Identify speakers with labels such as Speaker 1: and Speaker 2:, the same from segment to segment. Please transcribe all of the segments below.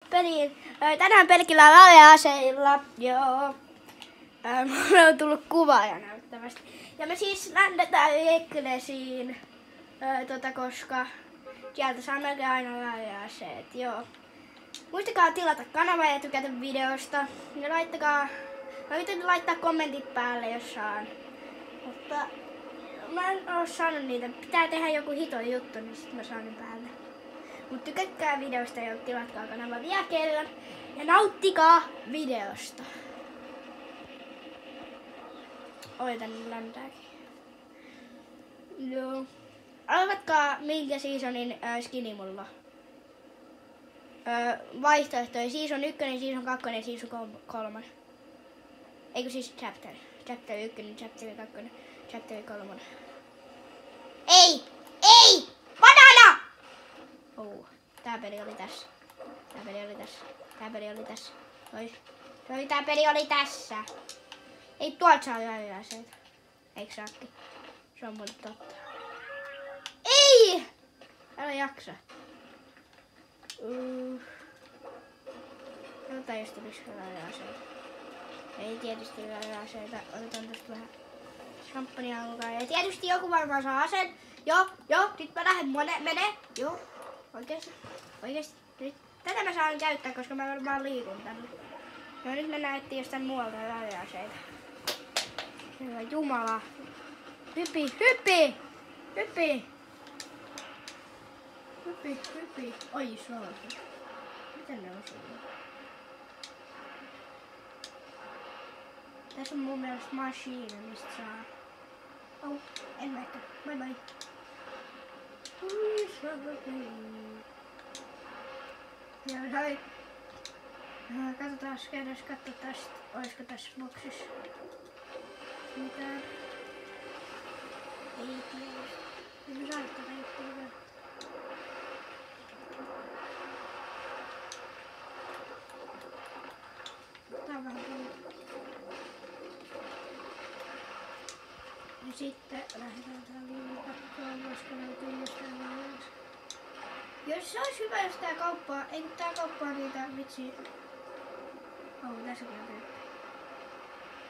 Speaker 1: peliin. Tänään pelkillä laveaseilla. Joo. Mulla on tullut kuvaaja näyttävästi. Ja me siis ländetään Eklesiin. Koska sieltä saa melkein aina laveaseet. Joo. Muistakaa tilata kanava ja tykätä videosta. Ja laittakaa... Mä yritän laittaa kommentit päälle, jos saan. Mutta mä en oo saanut niitä. Pitää tehdä joku hito juttu, niin sit mä saan ne päälle. Mut tykätkää videosta ja tilatkaa kanava vielä kerran. Ja nauttikaa videosta. Oi, tänne läntääkin. Joo. Arvatkaa, minkä seasonin skini mulla. Vaihtoehtoja. Season 1, Season 2 ja Season 3. Eikö siis chapter? Chapter 1, chapter 2, chapter 3. Ei! Ei! Banana! Oh, tää peli oli tässä. Tää peli oli tässä. Tää peli oli tässä. Oi, tää peli oli tässä. Ei tuolta saa aseita. Eikö saakin? Se on mulle totta. Ei! Älä jaksa. Jotain jos tulisi aseita. Ei tietysti aseita. Otetaan tosta vähän champagnea mukaan. Ja tietysti joku varmaan saa aseen. Joo, nyt mä lähden. Mene. Joo. Oikeesti. Nyt. Tätä mä saan käyttää, koska mä varmaan liikun tänne. No nyt mennään etsiä jostain muualta aseita. Hyvä Jumala. Hyppi. Oi suolta. Miten ne osuu? Tässä on mun mielestä machine, mistä saa. Oh, en mä ehkä. Bye bye. Ja hei. Käydään katso tästä. Olisiko tässä boksissa mitään? Ei tiedä. En saa tätä juttua vielä. Tää on vähän tullut. Ja sitten lähdetään tähän katsomaan, koska löytyy jostain vaiheessa. Jos se olisi hyvä, jos tää kauppaa, ei kun tää kauppaa niitä vitsi. Tässä on tyyppi.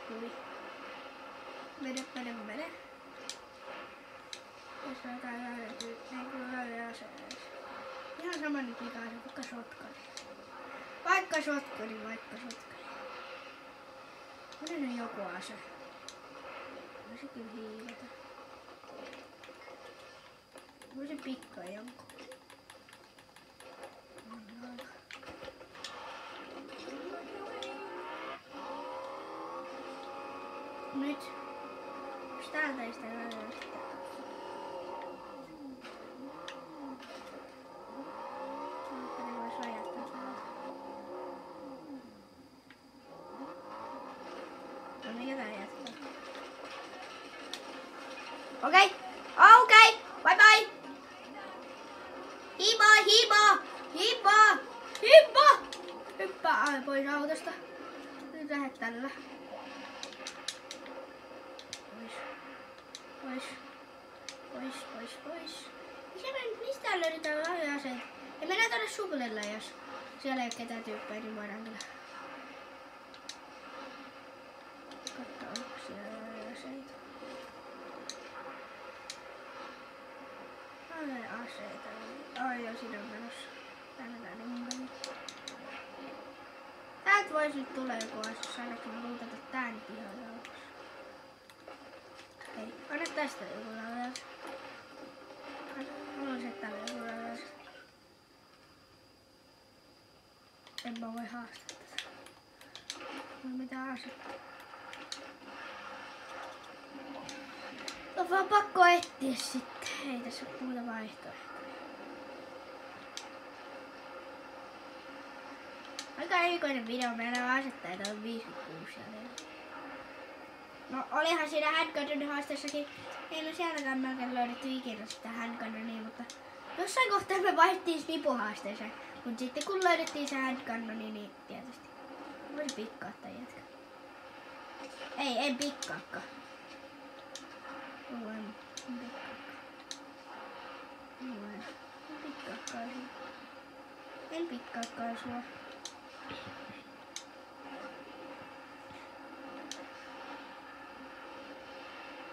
Speaker 1: Tuli. Mene. Tässä on jotain löytyy. Ei kyllä löydy aseeksi. Ihan sama nyt mikä on, vaikka shotkoni. Menen joku ase. Voisi kyllä hiilata. Voisi pikkaa jonkun. Nyt. Jos täältä ei sitä löydä sitä. Täältä vois rajattaa täältä. No mikä tää jättää? Okei. Bye bye. Hiipa. Hyppää pois autosta. Nyt lähet tällä. Pois. Mistä löydetään aseita? Ja mennään tonne suplelle, jos siellä ei ole ketään tyyppejä, niin voidaan kyllä katsoa, onko siellä aseita. Aseita. Ai joo, siinä on menossa. Tänne niin meni. Täältä vois nyt tulla joku ase, jos ainakin luutata tää nyt ihan jaukossa. Hei, anna tästä joku laveas. Haluan se tälle joku laveas. En mä voi haastaa tätä. No mitään asetta. On vaan pakko etsiä sitten. Ei tässä ole muuta vaihtoehtoja. Aika erikoinen video. Meillä on asetteita on 56 jäljellä. No olihan siinä handgunnin haasteessakin. Ei me sielläkään melkein löydetty ikinä sitä handgunnia, mutta jossain kohtaa me vaihdettiin snipuhaasteeseen. Mut sitten kun löydettiin se handgun, niin tietysti. Voisi pikkaa tän jätkä. Ei, en pikkaakaan. En pikkaakaan sua.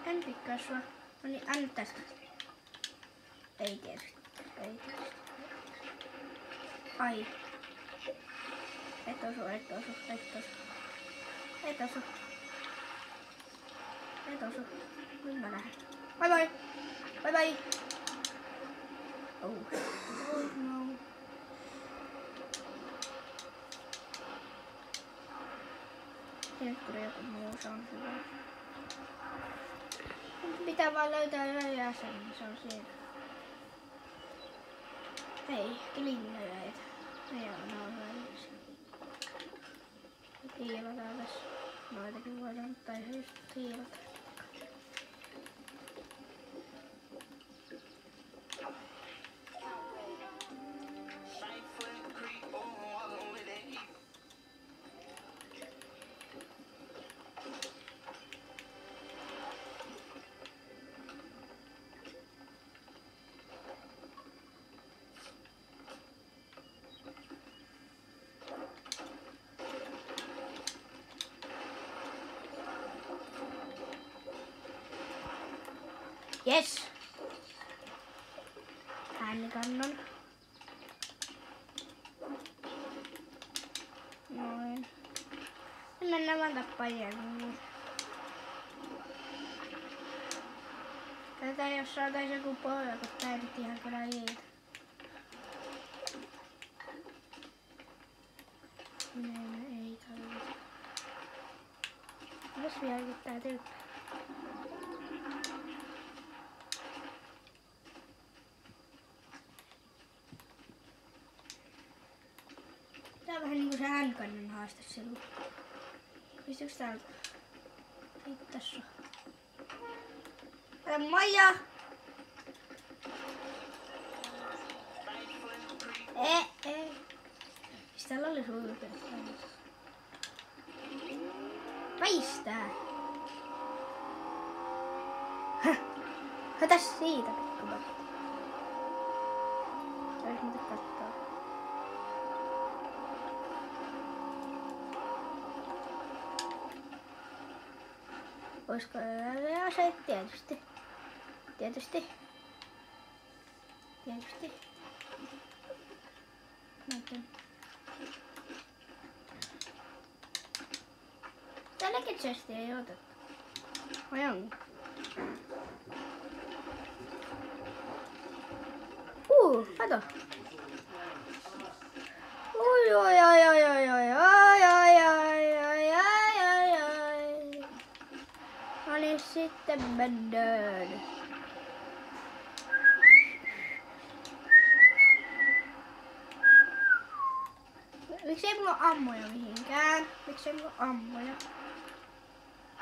Speaker 1: En pikkaa sua. No niin, anna tästä. Ei tietysti. Ei tietysti. Ai. Et osu. Nyt mä lähden. Bye bye. Bye bye. Oh no. Nyt tuli joku muu, se on hyvä. Pitää vaan löytää jäsen, se on siinä. Hei, linnoja. Ne on välillä. Hiilataan tässä. Noitakin voidaan ottaa just hiilata. Yes! Äänikannon. Noin. Nyt mennään vaan tappaa jengiä. Katsotaan jos saatais joku poika, kun tää nyt ihan kyllä liitä. Ei tarvitse. Jos vieläkin tää tyyppi. Tää on vähän niinku se äänikannon haaste silloin. Pystyykö täältä? Ei kun tässä on. Älä Maija! Ei. Siis täällä oli suurta. Väistää! Hätä siitä pikkubatti. Sais mitä kattoo. Olisiko aseet? Tietysti. Näytän. Tälläkin chestia ei otettu. Vai onko? Kato. Oi. No niin, sitten mennään. Miksi ei mulla ole ammoja mihinkään?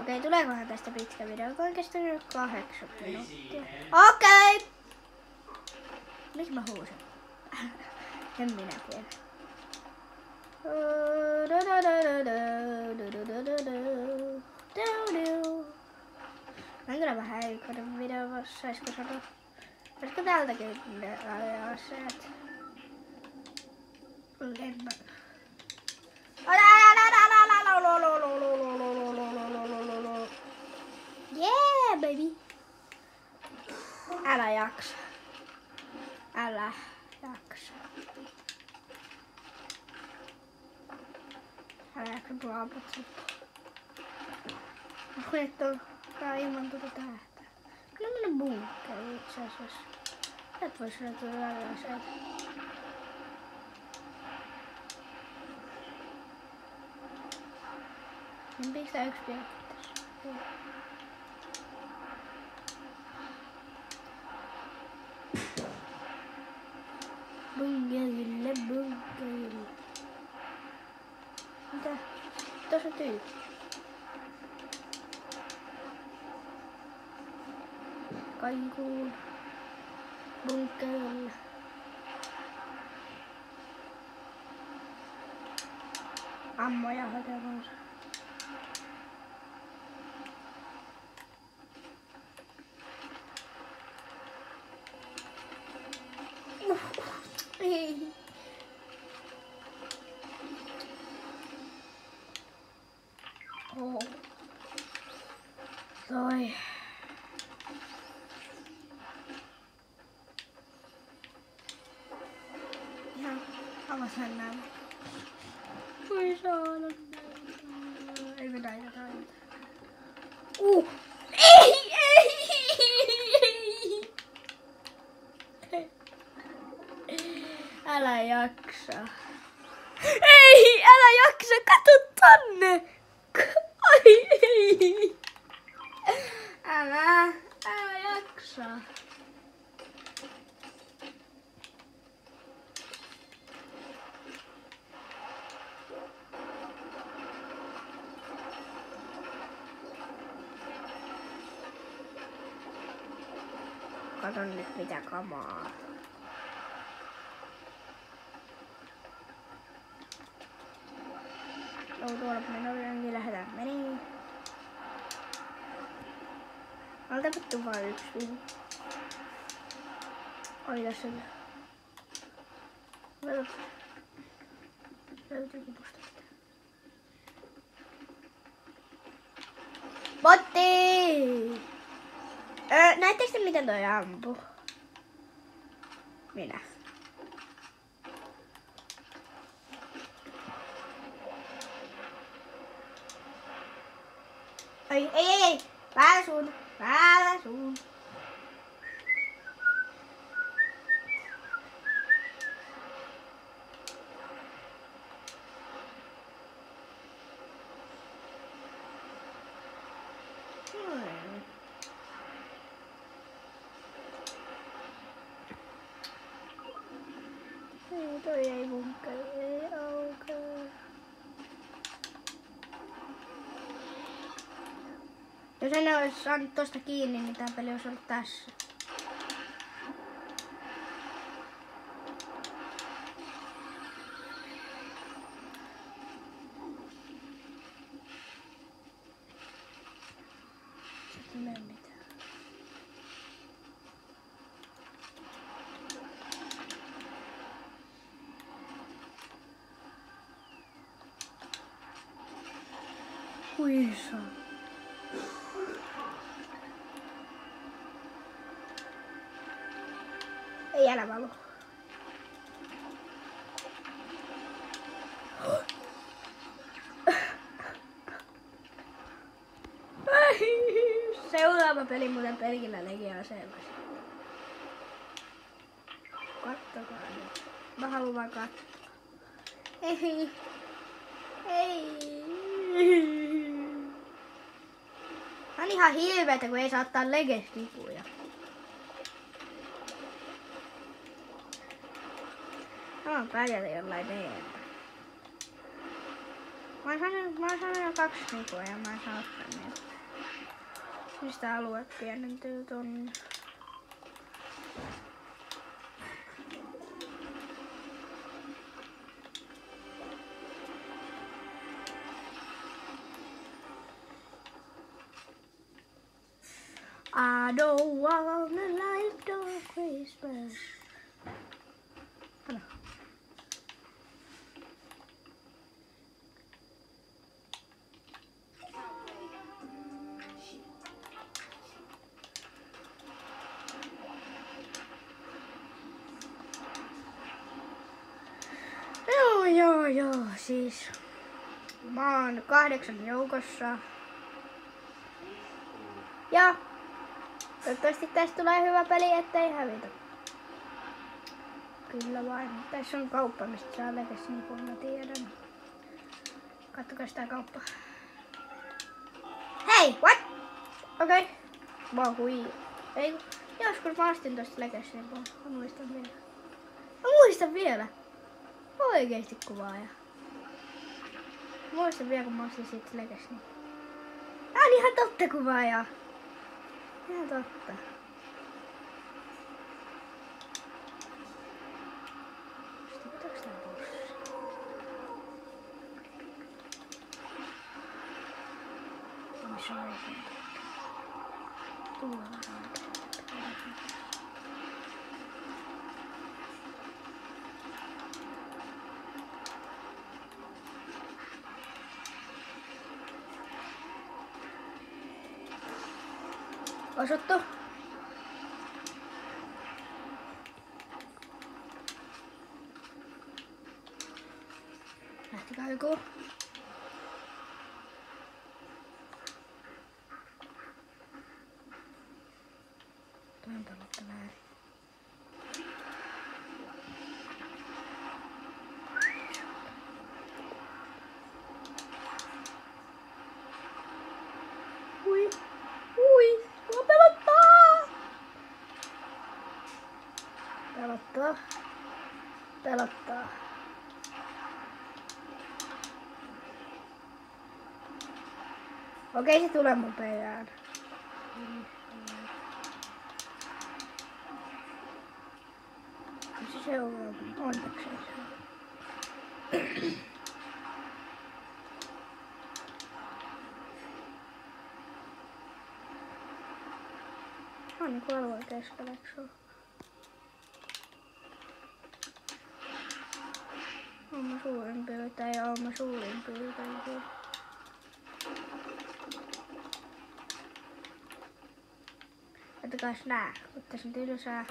Speaker 1: Okei, tuleekohan tästä pitkä video? Kun on kestänyt 8 minuuttia. Okei! Miksi mä huusin? En minä tiedä. Mä en kyllä vähän häikäinen video, saisiko sanoa. Olisiko täältäkin ne aseet? Lennä. Yeah, baby. Älä jaksa. Blaapot. Nyt on ilman tuota tähtää. Kyllä mennä bunkkeihin itse asiassa. Et vois olla tuolla tällaiset. Niin pistää yksi piekki tässä. Bunkeille. Mitä? Tuossa tyyppi. Kaikuun. Bunkeille. Ammoja hakemassa. Ei. Toi. Ihan avasen nämä. Voi saada. Ei me näitä tarvita. Ei! Älä jaksa. Ei! Älä jaksa! Katso tonne! Ai ei! Älä jaksa. Katon nyt mitä kamaa. Tuolla menollakin lähdetään meniin. Alta vittu vaan yksi vihu. Oli tässä vielä. Löytyykin musta sitä. Botti! Näettekö te miten toi ampuu? Minä. Ei. Väärä suunta. Väärä suunta. Ei, toi ei munkka, ei aukaa. Jos en olisi saanut tosta kiinni, niin tää peli olisi ollut tässä. Sitten mene mitään. Huisa. Ei älä valo. Seuraava peli muuten pelkillä legia-aseella. Kattokaa nyt. Mä haluan vaan katsoa. Ei. On ihan hirveetä, kun ei saa ottaa leges-nipuja. Mä oon pärjätä jollain teetä. Mä oon saanut 2 nipua ja mä oon saanut tänne. Mistä alue pienentyy tonne. I don't want a light of Christmas. Anna. Joo, siis mä oon 8 joukossa. Ja toivottavasti tästä tulee hyvä peli, ettei hävitä. Kyllä vain. Tässä on kauppa, mistä saa leges-nipun, mä tiedän. Kattokaa sitä kauppaa. Hei, what? Okei. Okay. Vaan hui. Ei, joskus mä ostin tosta leges-nipun. Mä muistan vielä. Oikeesti kuvaaja. Muistan vielä, kun mä ostin siitä leges-nipun. Tää on ihan totta, kuvaaja. Ihan totta. Otetaanko tää bussi? I'm sorry. Osuttu. Lähtikää joku. Toi on pelottavaa. Ui. Ui. Mua pelottaa. Pelottaa. Pelottaa. Okei, se tulee mun perään. Se seuraa mun onneksi. On niinku alueen keskellä, eikö se oo? Oon mä suurin piirtein ja oon mä suurin piirtein. Ottakas nää, ottaisin tylsää.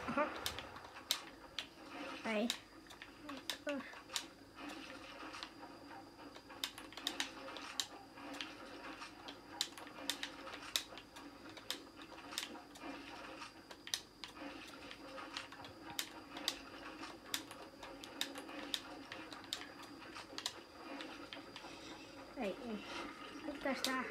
Speaker 1: Aha. Ei. Ottakas. Ei. Ottakas tää.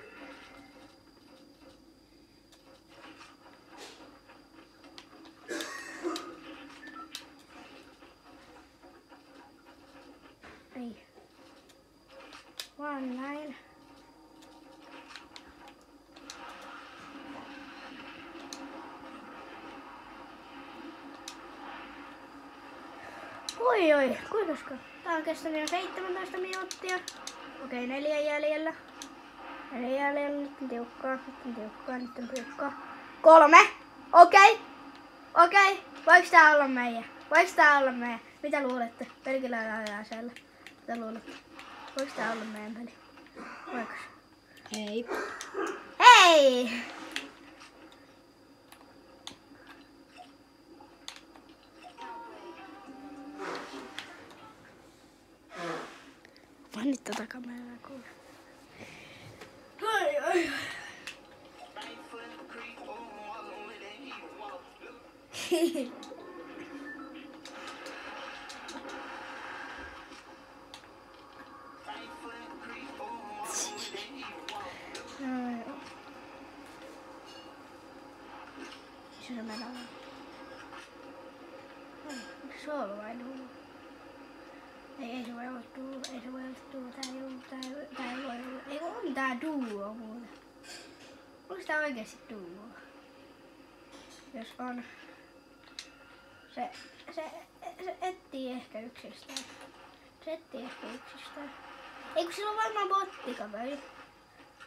Speaker 1: Ei. Vaan näin. Oi, kuinka? Tää on kestänyt jo 17 minuuttia. Okei, 4 jäljellä. 4 jäljellä, nyt on tiukkaa, nyt on tiukkaa. 3! Okei! Voiks tää olla meidän? Mitä luulette? Pelkillä ajaa siellä. Mitä luulette? Voiks tää olla meidän peli? Voiks?
Speaker 2: Ei.
Speaker 1: Hei! Mä nyt tota kameraa kuule. Ai. Se on meillä on. Onko se ollut vain hullu? Ei se voi olla duo, tää ei voi olla. Ei on tää duo muuten. Onko tää oikeesti duo? Jos on. Se etsii ehkä yksistään. Ei kun sillä on varmaan bottikaveri.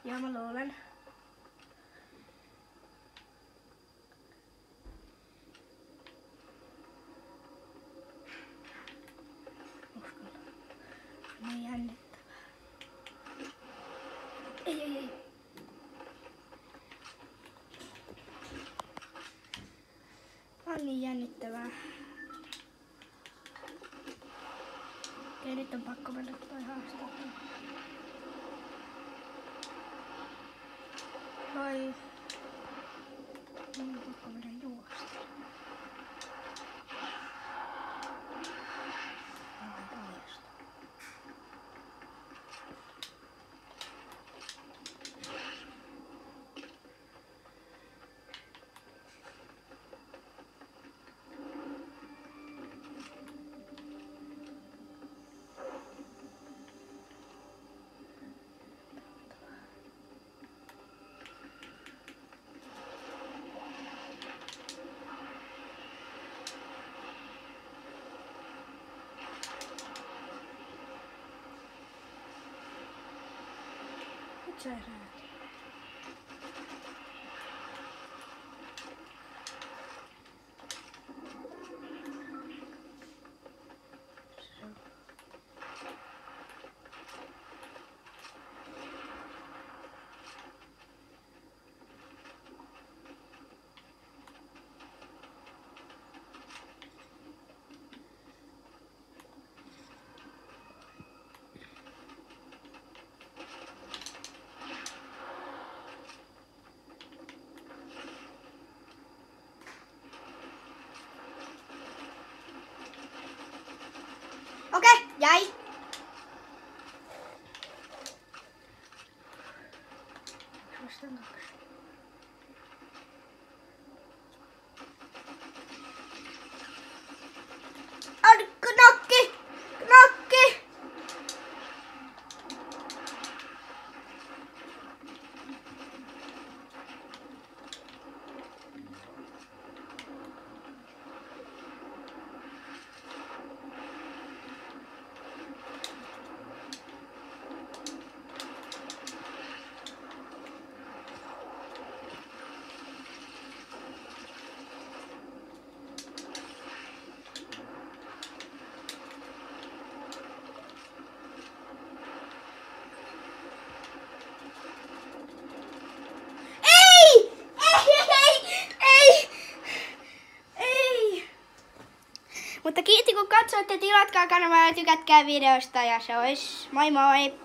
Speaker 1: Joo mä luulen. Niin jännittävää. Ei. On niin jännittävää. Okei, nyt on pakko mennä toi haastatteluun. Noi. Mun on pakko mennä juosta. Sä räät. Okei, jäi. Knokki! Knokki! Mutta kiitos kun katsoitte, tilatkaa kanavaa ja tykätkää videosta ja se olisi moi moi!